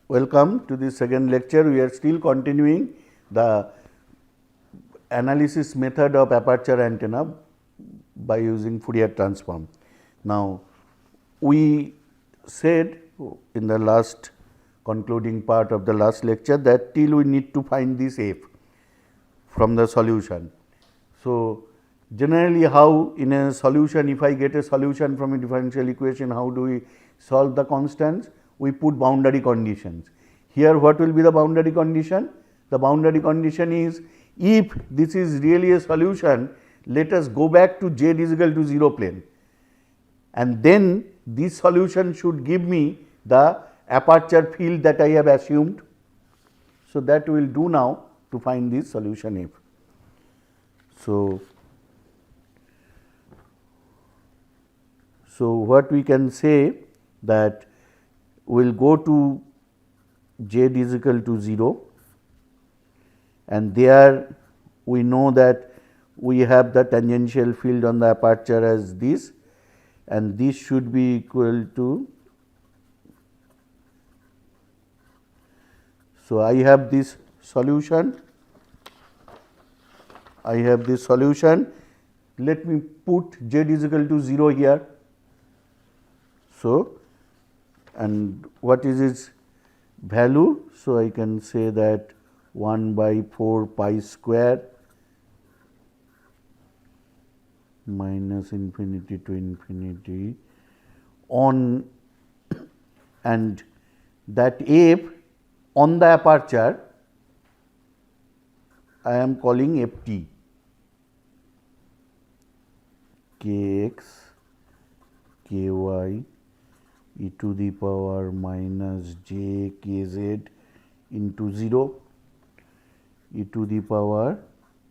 Welcome to the second lecture. We are still continuing the analysis method of aperture antenna by using Fourier transform. Now, we said in the last concluding part of the last lecture that till we need to find this f from the solution. So, generally how in a solution, if I get a solution from a differential equation, how do we solve the constants? We put boundary conditions. Here what will be the boundary condition? The boundary condition is, if this is really a solution, let us go back to z is equal to 0 plane, and then this solution should give me the aperture field that I have assumed. So, that we will do now to find this solution f. So, what we can say that we will go to z is equal to 0, and there we know that we have the tangential field on the aperture as this, and this should be equal to, so I have this solution, let me put z is equal to 0 here. So, and what is its value? So, I can say that 1 by 4 pi square minus infinity to infinity on, and that f on the aperture I am calling f t, kx ky e to the power minus j k z into 0 e to the power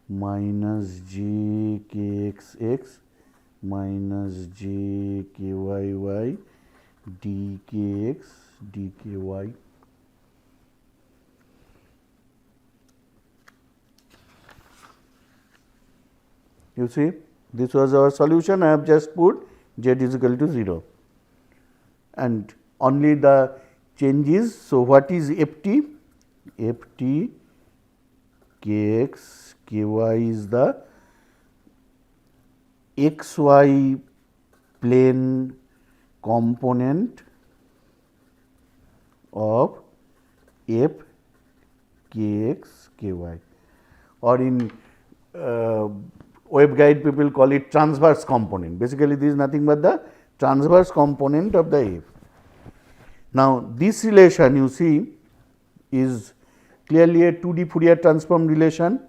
minus j k x x minus j k y y d k x d k y. You see, this was our solution. I have just put z is equal to 0. And only the changes. So, what is f t? F t kx ky is the xy plane component of f kx ky, or in waveguide people call it transverse component. Basically, this is nothing but the transverse component of the f. Now, this relation you see is clearly a 2D Fourier transform relation.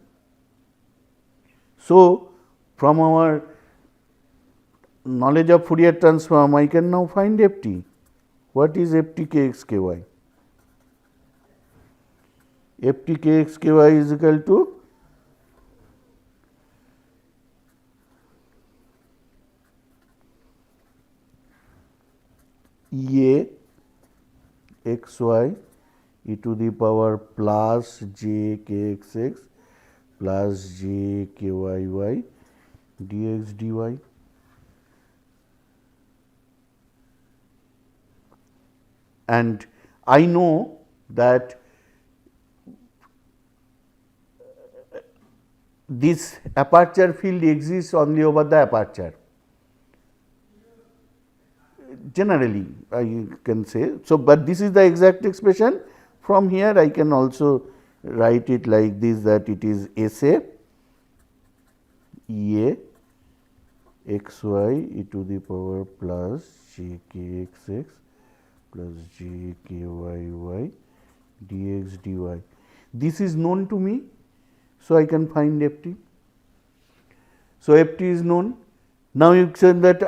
So, from our knowledge of Fourier transform, I can now find f t. What is f t kx ky? F t kx ky is equal to E a x y e to the power plus j k x x plus j k y y dx dy. And I know that this aperture field exists only over the aperture. Generally, I can say. So, but this is the exact expression. From here, I can also write it like this, that it is S A E A x y e to the power plus j k x x plus j k y y dx dy. This is known to me, so I can find f t. So, f t is known. Now, you said that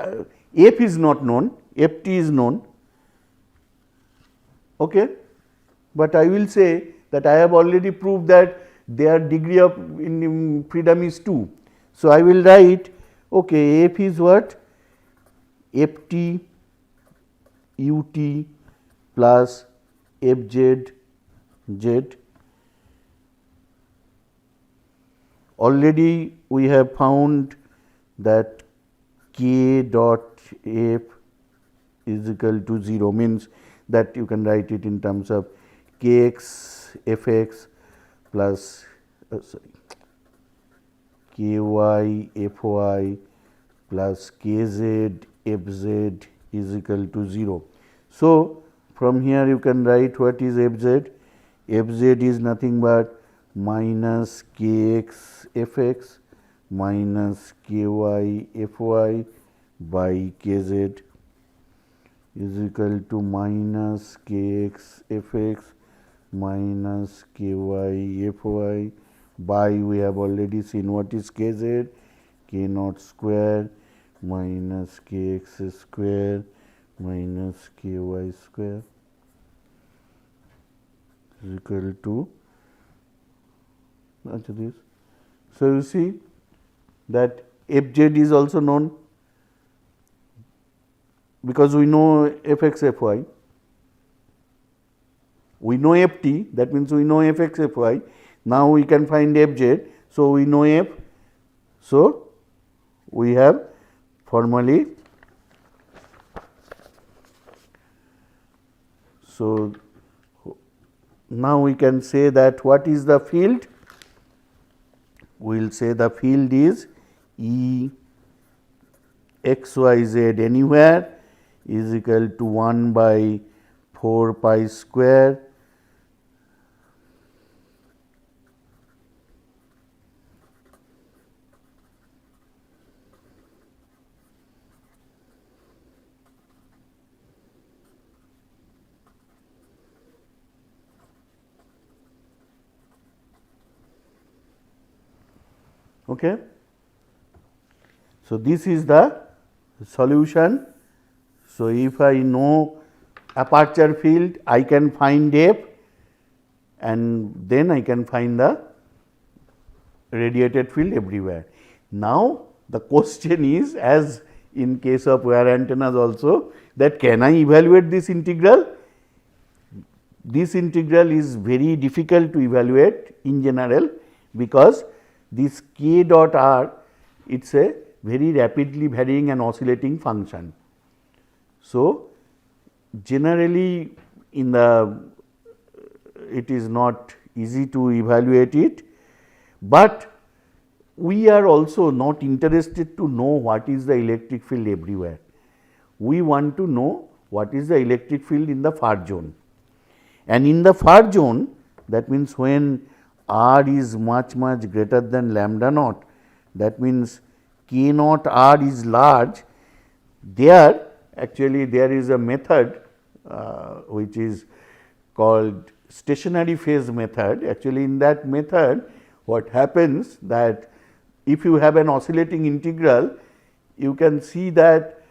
f is not known, f t is known, okay. But I will say that I have already proved that their degree of freedom is 2. So, I will write, okay, f is what? F t u t plus f z z. Already we have found that k dot f is equal to 0, means that you can write it in terms of kx fx plus ky fy plus kz fz is equal to 0. So, from here you can write what is fz. Fz is nothing but minus kx fx minus ky fy by kz is equal to minus kx fx minus ky fy by, we have already seen what is kz, k naught square minus kx square minus ky square is equal to this. So, you see that fz is also known, because we know fx fy, we know ft, that means we know fx fy. Now, we can find fz. So, we know f. So, we have formally, so now we can say that what is the field? We will say the field is E x y z anywhere is equal to 1 by 4 pi square Okay. So, this is the solution. So, if I know aperture field, I can find f, and then I can find the radiated field everywhere. Now, the question is, as in case of wire antennas also, that can I evaluate this integral? This integral is very difficult to evaluate in general, because this k dot r, it is a very rapidly varying and oscillating function. So, generally in the, it is not easy to evaluate it, but we are also not interested to know what is the electric field everywhere. We want to know what is the electric field in the far zone, and in the far zone, that means when r is much greater than lambda naught, that means k naught r is large, there actually there is a method which is called stationary phase method. Actually, in that method what happens that if you have an oscillating integral, you can see that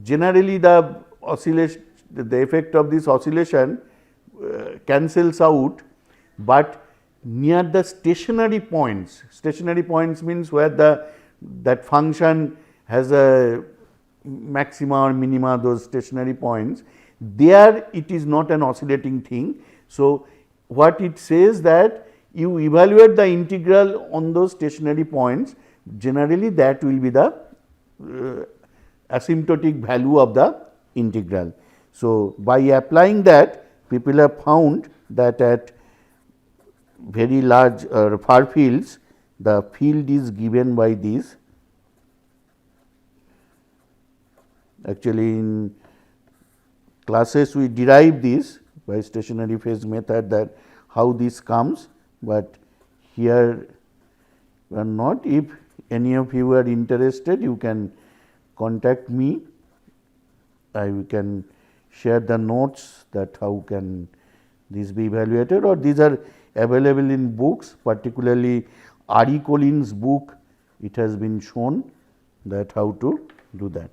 generally the oscillation, the effect of this oscillation cancels out, but near the stationary points means where that function has a maxima or minima, those stationary points, there it is not an oscillating thing. So, what it says that you evaluate the integral on those stationary points, generally that will be the asymptotic value of the integral. So, by applying that, people have found that at very large far fields, the field is given by this. Actually, in classes we derive this by stationary phase method, that how this comes, but here we are not. If any of you are interested, you can contact me. I can share the notes that how can this be evaluated, or these are available in books, particularly R.E. Collins' book, it has been shown that how to do that.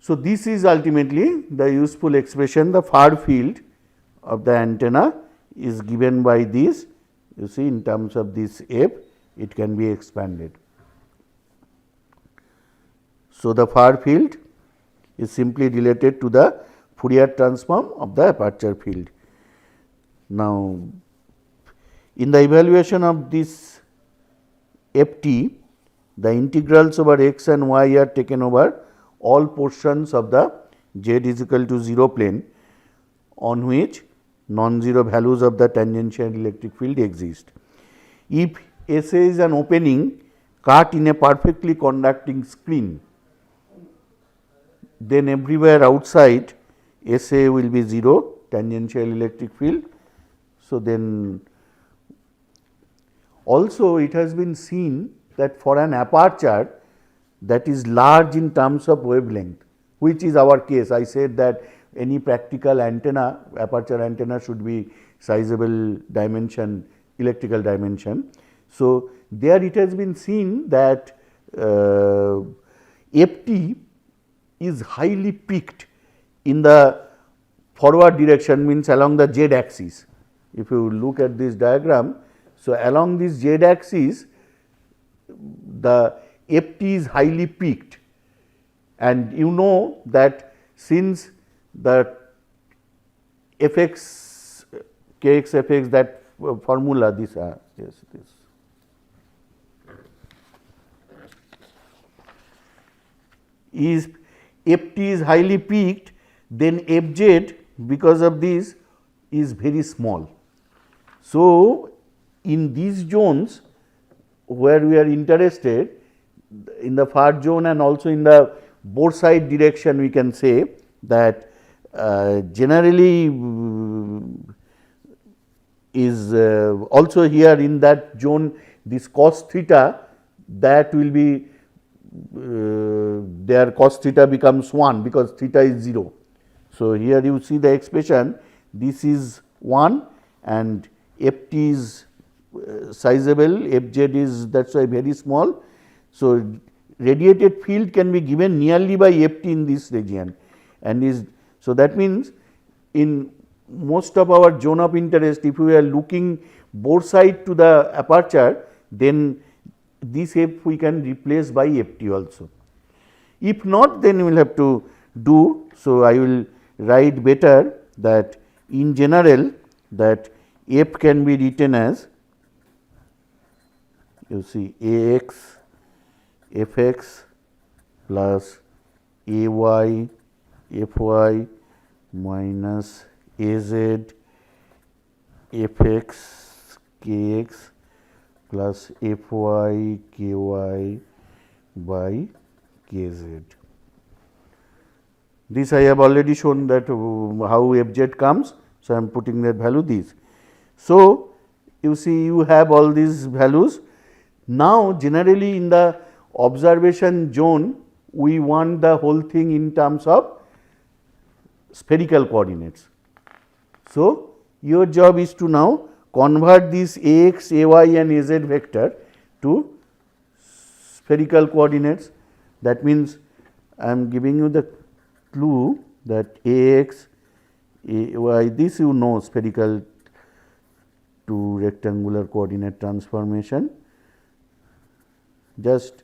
So, this is ultimately the useful expression, the far field of the antenna is given by this, you see, in terms of this f, it can be expanded. So, the far field is simply related to the Fourier transform of the aperture field. Now, in the evaluation of this f t, the integrals over x and y are taken over all portions of the z is equal to 0 plane, on which non-zero values of the tangential electric field exist. If SA is an opening cut in a perfectly conducting screen, then everywhere outside SA will be 0 tangential electric field. So, then also it has been seen that for an aperture that is large in terms of wavelength, which is our case. I said that any practical antenna, aperture antenna should be sizable dimension, electrical dimension. So, there it has been seen that FT is highly peaked in the forward direction, means along the z axis. If you look at this diagram, so along this z axis the FT is highly peaked, and you know that since the fx kx fx, that formula, this yes, this is FT is highly peaked, then Fz because of this is very small. So, in these zones where we are interested, in the far zone and also in the bore side direction, we can say that generally is also here in that zone, this cos theta, that will be their cos theta becomes 1 because theta is 0. So, here you see the expression, this is 1 and Ft is sizable, Fz is, that is why very small. So, radiated field can be given nearly by Ft in this region, and is, so that means in most of our zone of interest, if we are looking bore side to the aperture, then this F we can replace by Ft also. If not, then we will have to do. So, I will write better that in general that F can be written as, you see, Ax Fx plus Ay Fy minus Az Fx Kx plus Fy Ky by Kz. This I have already shown that how Fz comes. So, I am putting that value this. So, you see you have all these values. Now, generally in the observation zone, we want the whole thing in terms of spherical coordinates. So, your job is to now convert this Ax, Ay and Az vector to spherical coordinates. That means, I am giving you the clue that Ax, Ay, this you know, spherical to rectangular coordinate transformation. Just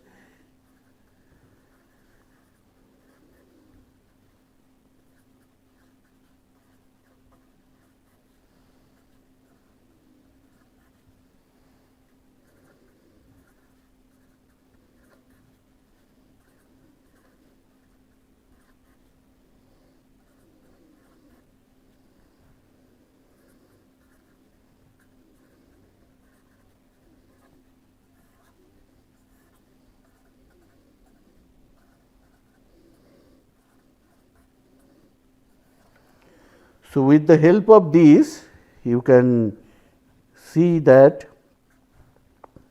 so, with the help of this, you can see that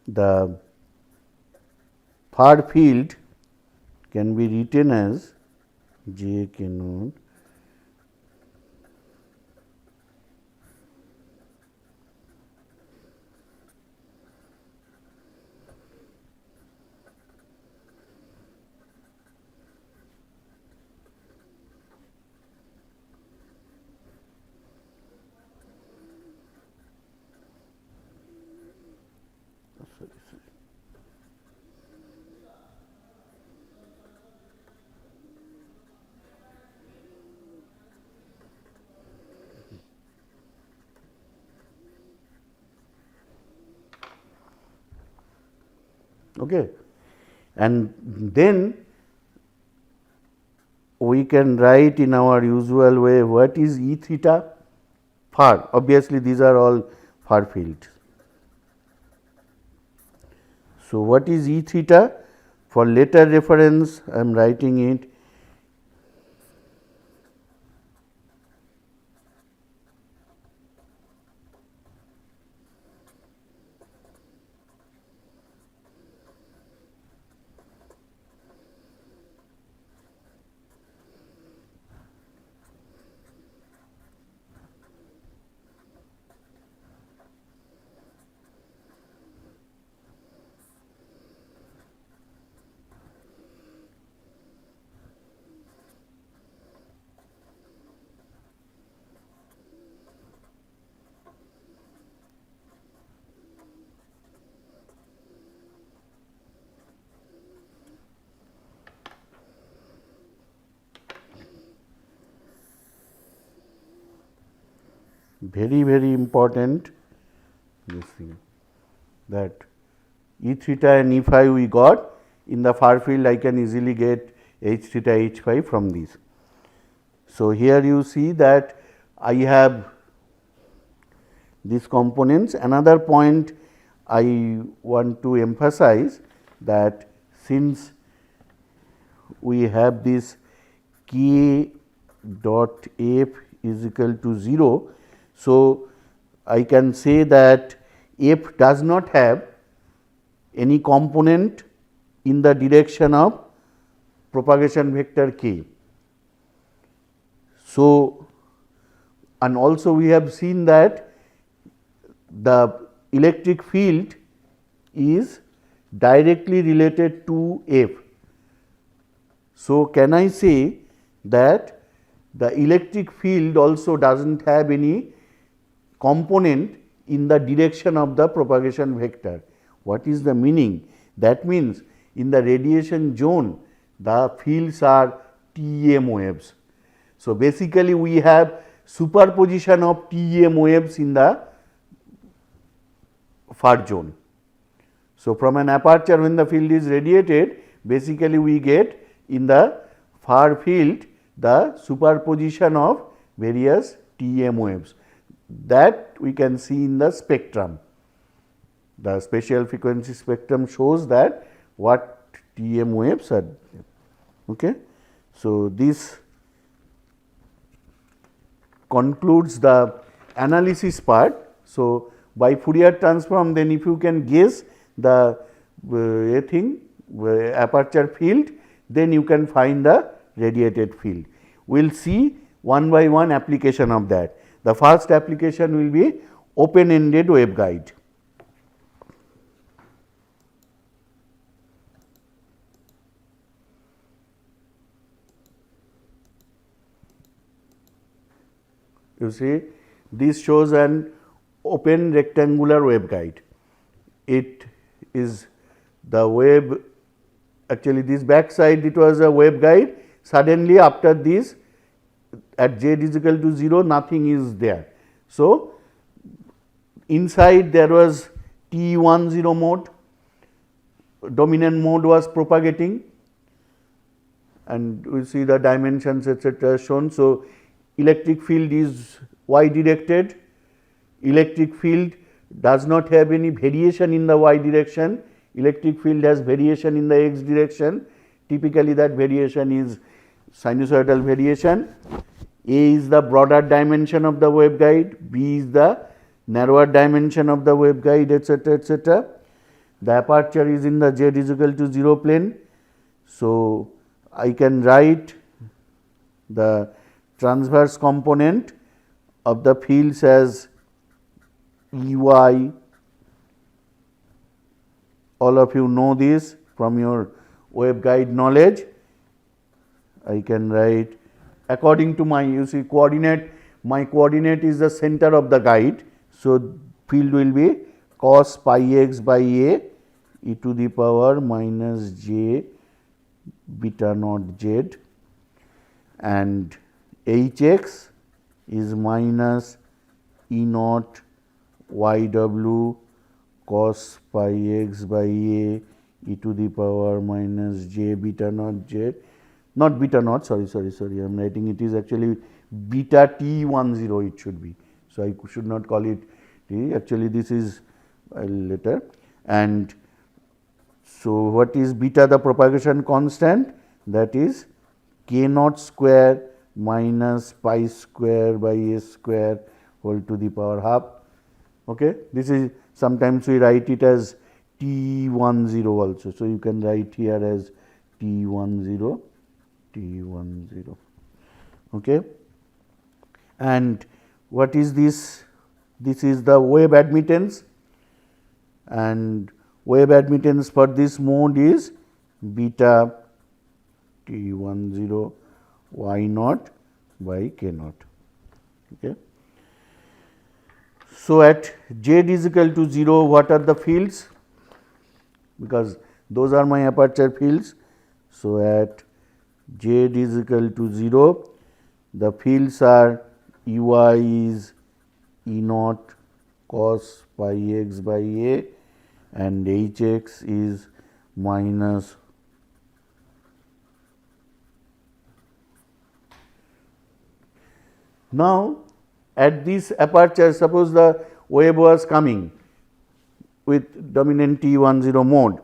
the far field can be written as J k naught okay. And then we can write in our usual way what is E theta far, obviously these are all far fields. So, what is E theta? For later reference I am writing it very important this thing, that E theta and E phi we got. In the far field I can easily get H theta H phi from these. So, here you see that I have these components. Another point I want to emphasize, that since we have this k dot f is equal to 0. So, I can say that f does not have any component in the direction of propagation vector k. So, and also we have seen that the electric field is directly related to f. So, can I say that the electric field also does not have any component in the direction of the propagation vector? What is the meaning? That means in the radiation zone the fields are TEM waves. So, basically we have superposition of TEM waves in the far zone. So, from an aperture when the field is radiated, basically we get in the far field the superposition of various TEM waves, that we can see in the spectrum. The spatial frequency spectrum shows that what TEM waves are. Okay. So, this concludes the analysis part. So, by Fourier transform, then if you can guess the aperture field, then you can find the radiated field. We will see one by one application of that. The first application will be open ended waveguide. You see, this shows an open rectangular waveguide. It is the wave, actually this back side it was a waveguide. Suddenly after this, at z is equal to 0, nothing is there. So, inside there was T10 mode, dominant mode was propagating, and we see the dimensions etc. shown. So, electric field is y directed, electric field does not have any variation in the y direction, electric field has variation in the x direction. Typically that variation is sinusoidal variation. A is the broader dimension of the waveguide, B is the narrower dimension of the waveguide, etc., etc. The aperture is in the z is equal to 0 plane. So, I can write the transverse component of the fields as Ey. All of you know this from your waveguide knowledge. I can write according to my, you see, coordinate, my coordinate is the center of the guide. So, field will be cos pi x by a e to the power minus j beta naught z, and h x is minus e naught y w cos pi x by a e to the power minus j beta naught z, not beta naught, sorry, I am writing it is actually beta T10 it should be. So, I should not call it T, actually this is later. And so, what is beta, the propagation constant, that is k naught square minus pi square by a square whole to the power half. Okay. This is, sometimes we write it as T10 also. So, you can write here as T10, T10. Okay. And what is this? This is the wave admittance, and wave admittance for this mode is beta T10 y naught by k naught. Okay. So, at z is equal to 0, what are the fields? Because those are my aperture fields. So, at z is equal to 0, the fields are E y is E naught cos pi x by a, and h x is minus now. At this aperture, suppose the wave was coming with dominant T10 mode.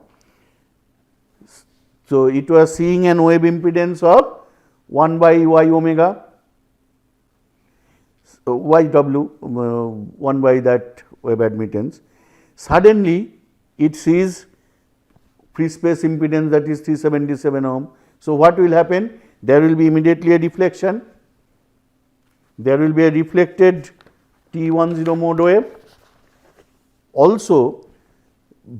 So, it was seeing an wave impedance of 1 by y omega y w 1 by that wave admittance. Suddenly, it sees free space impedance, that is 377 ohm. So, what will happen? There will be immediately a deflection. There will be a reflected T10 mode wave. Also,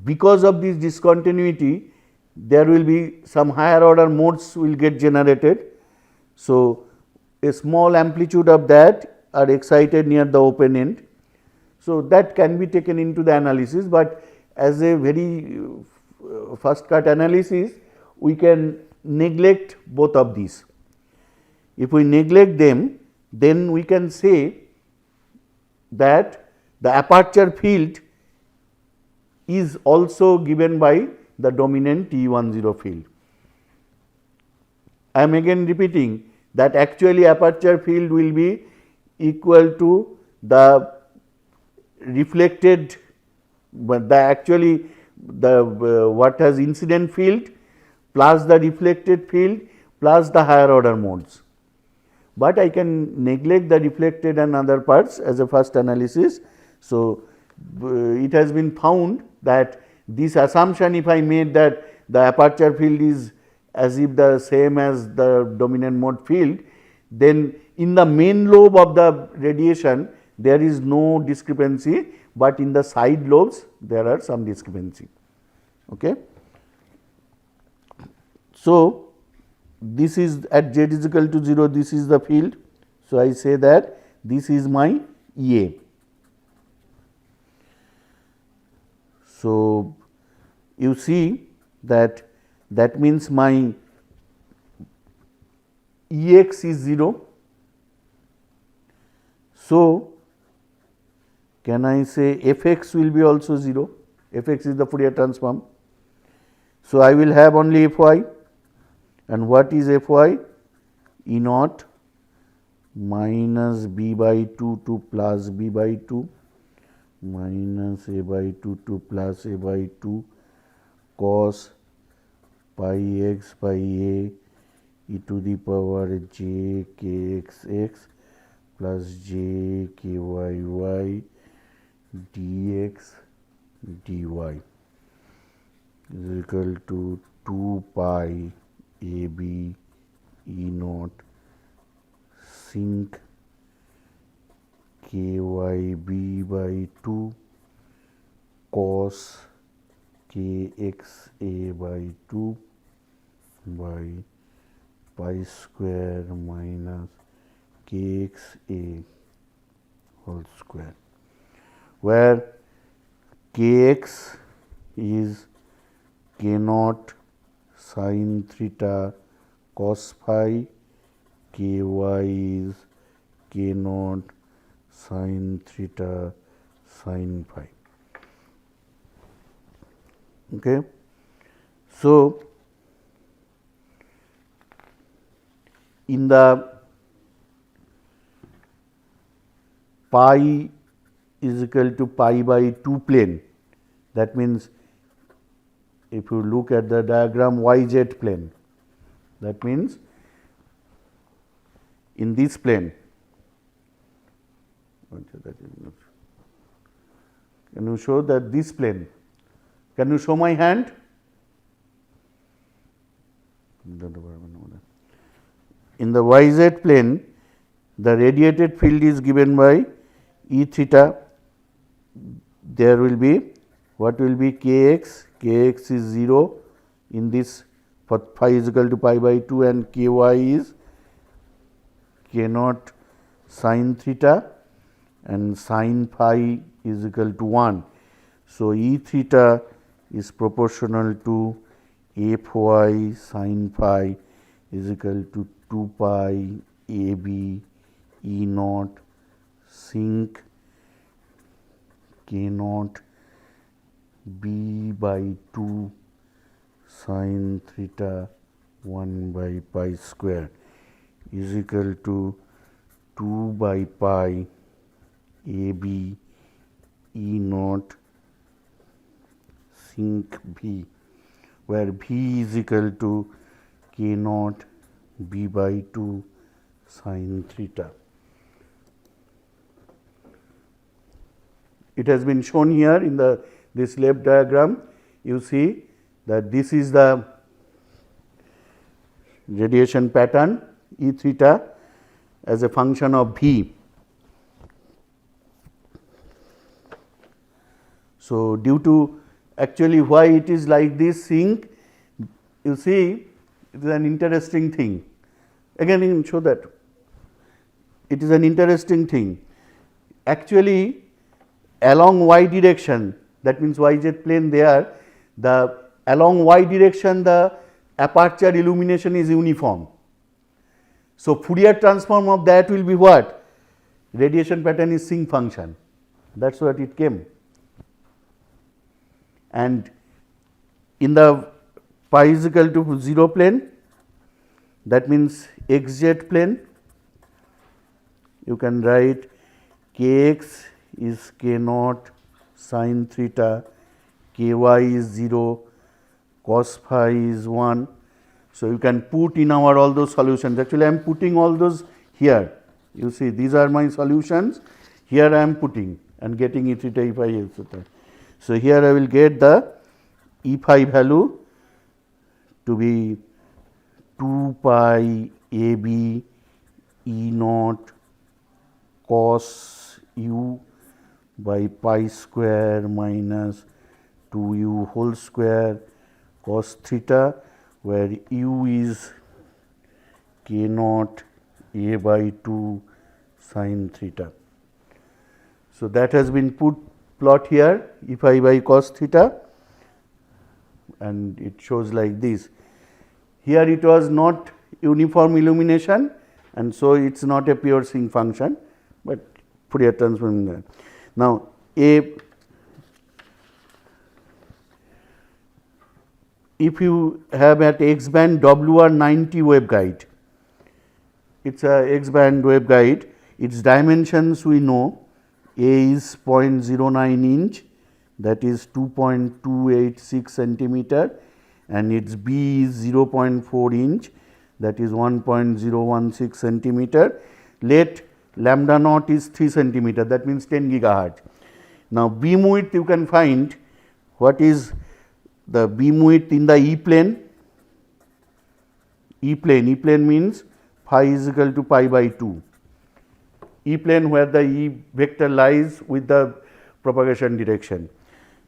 because of this discontinuity, there will be some higher order modes will get generated. So, a small amplitude of that are excited near the open end. So, that can be taken into the analysis, but as a very first cut analysis, we can neglect both of these. If we neglect them, then we can say that the aperture field is also given by the dominant T10 field. I am again repeating that actually aperture field will be equal to the reflected, but the actually the what has incident field plus the reflected field plus the higher order modes. But I can neglect the reflected and other parts as a first analysis. So, it has been found that this assumption, if I made that the aperture field is as if the same as the dominant mode field, then in the main lobe of the radiation there is no discrepancy, but in the side lobes there are some discrepancy. Okay. So, this is at z is equal to 0, this is the field. So, I say that this is my E A. So, you see that that means my E x is 0. So, can I say f x will be also 0, f x is the Fourier transform. So, I will have only f y, and what is f y? E naught minus b by 2 to plus b by 2 minus a by 2 to plus a by 2 cos pi x by a e to the power j k x x plus j k y y dx dy is equal to 2 pi a b e naught sinc k y b by 2 cos k x a by 2 by pi square minus k x a whole square, where k x is k naught sin theta cos phi, k y is k naught sin theta sin phi. Okay. So, in the pi is equal to pi by 2 plane. That means, if you look at the diagram yz plane, that means in this plane, can you show that this plane? Can you show my hand? In the yz plane, the radiated field is given by E theta. There will be, what will be kx? Kx is 0 in this, for phi is equal to pi by 2, and ky is k naught sin theta, and sin phi is equal to 1. So, E theta is proportional to fy sin phi is equal to 2 pi ab E naught sinc k naught b by 2 sin theta 1 by pi square is equal to 2 by pi ab E naught sinc b, where b is equal to k naught b by 2 sin theta. It has been shown here in this left diagram. You see that this is the radiation pattern E theta as a function of v. So, due to actually why it is like this sinc, you see it is an interesting thing. Again, you can show that it is an interesting thing. Actually, along y direction, that means yz plane there, along y direction the aperture illumination is uniform. So, Fourier transform of that will be what? Radiation pattern is sinc function. That is what it came. And in the pi is equal to 0 plane, that means xz plane, you can write kx is k naught sin theta, ky is 0, cos phi is 1. So, you can put in our all those solutions. Actually, I am putting all those here. You see, these are my solutions. Here I am putting and getting E theta, E phi, etc. So, here I will get the E phi value to be 2 pi ab E naught cos u by pi square minus 2u whole square cos theta, where u is k naught a by 2 sin theta. So, that has been put plot here E phi by cos theta, and it shows like this. Here it was not uniform illumination, and so it is not a pure sinc function, but Fourier transform there. Now, if you have at X band WR90 waveguide, it is a X band waveguide, its dimensions we know. A is 0.09 inch, that is 2.286 centimeter, and its B is 0.4 inch, that is 1.016 centimeter. Let lambda naught is 3 centimeter, that means 10 gigahertz. Now, beam width you can find, what is the beam width in the E plane? E plane means phi is equal to pi by 2. E plane where the E vector lies with the propagation direction.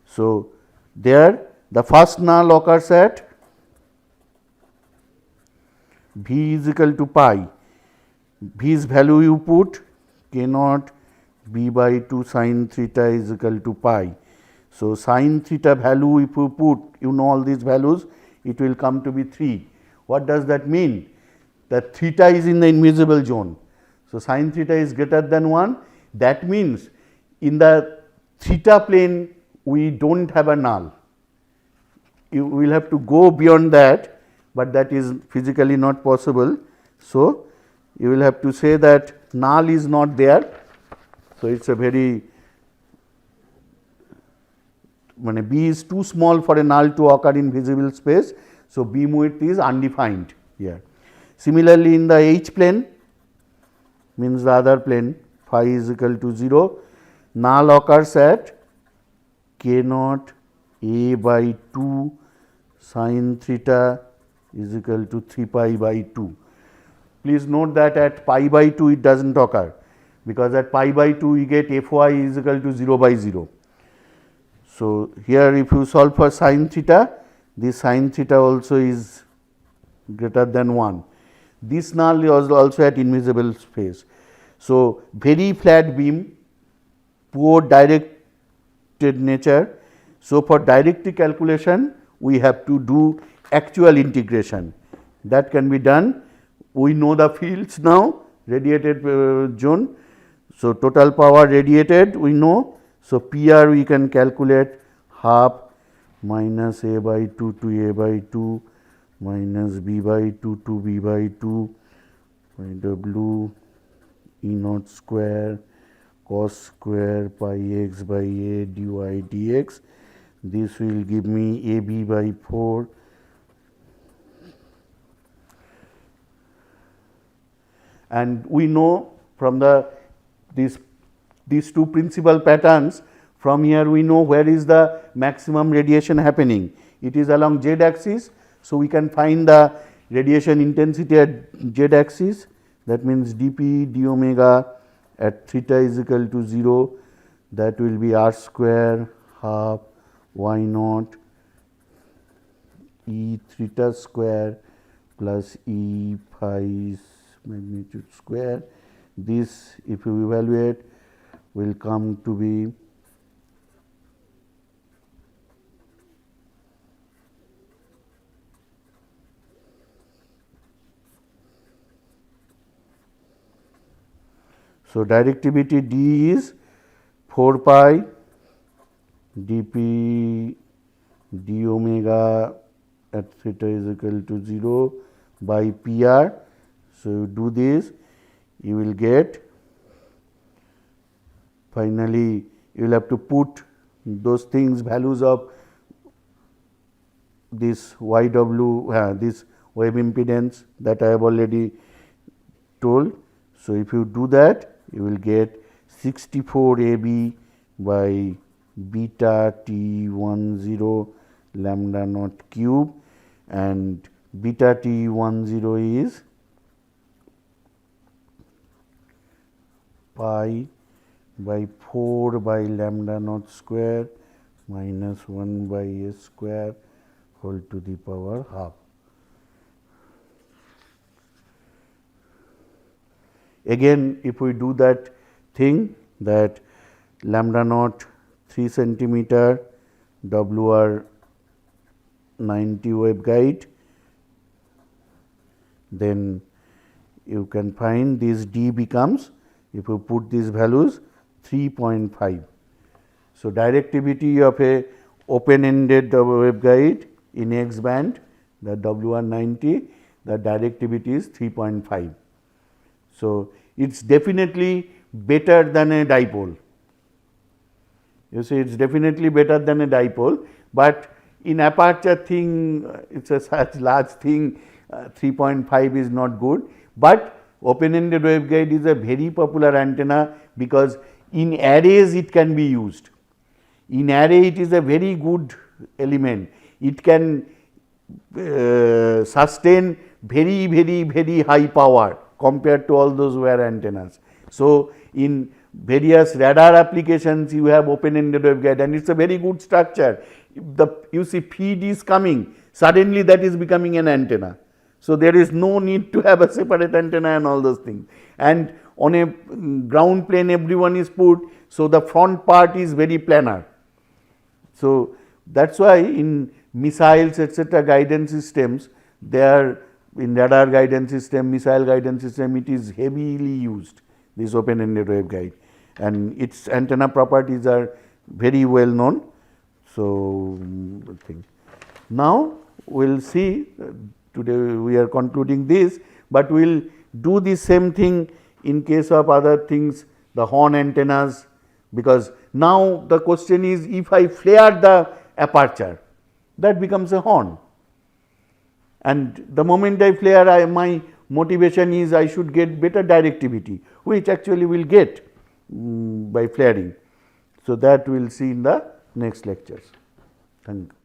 So, there the first null occurs at V is equal to pi. V's value you put k naught b by 2 sin theta is equal to pi. So, sin theta value if you put, you know all these values, it will come to be 3. What does that mean? That theta is in the invisible zone. So, sin theta is greater than 1, that means in the theta plane we do not have a null. You will have to go beyond that, but that is physically not possible. So, you will have to say that null is not there. So, it is a very B is too small for a null to occur in visible space. So, beam width is undefined here. Similarly, in the H plane, means the other plane, phi is equal to 0, null occurs at k naught a by 2 sin theta is equal to 3 pi by 2. Please note that at pi by 2 it does not occur, because at pi by 2 we get Fy is equal to 0 by 0. So, here if you solve for sin theta, this sin theta also is greater than 1. This null is also at invisible space. So, very flat beam, poor directed nature. So, for direct calculation we have to do actual integration. That can be done. We know the fields now, radiated zone. So, total power radiated we know. So, PR we can calculate half minus A by 2 to A by 2 minus B by 2 to B by 2 by W E naught square cos square pi x by A dy dx. This will give me AB by 4 and we know from these two principal patterns, from here we know where is the maximum radiation happening. It is along z axis. So, we can find the radiation intensity at z axis, that means dp d omega at theta is equal to 0, that will be r square half y naught E theta square plus E phi magnitude square. This if you evaluate will come to be so directivity D is 4 pi dp d omega at theta is equal to 0 by PR. So, you do this, you will get, finally you will have to put those things, values of this YW, this wave impedance that I have already told. So, if you do that, you will get 64 AB by beta T10 lambda naught cube, and beta T10 is pi by 4 by lambda naught square minus 1 by s square whole to the power half. Again, if we do that thing, that lambda naught 3 centimeter, WR 90 waveguide, then you can find this D becomes, if you put these values, 3.5. So, directivity of a open ended waveguide in X band, the WR 90, the directivity is 3.5. So, it is definitely better than a dipole. You see, it is definitely better than a dipole, but in aperture thing, it is a such large thing, 3.5 is not good, but open ended waveguide is a very popular antenna, because in arrays it can be used. In array it is a very good element, it can sustain very high power compared to all those wire antennas. So, in various radar applications you have open ended waveguide, and it is a very good structure. You see feed is coming, suddenly that is becoming an antenna. So, there is no need to have a separate antenna and all those things, and on a ground plane everyone is put. So, the front part is very planar. So, that is why in missiles etc. guidance systems, they are in radar guidance system, missile guidance system, it is heavily used, this open ended waveguide, and its antenna properties are very well known. So, now we will see, today we are concluding this, but we will do the same thing in case of other things the horn antennas, because now the question is, if I flare the aperture, that becomes a horn, and the moment I flare, my motivation is I should get better directivity, which actually will get by flaring. So, that we will see in the next lectures. Thank you.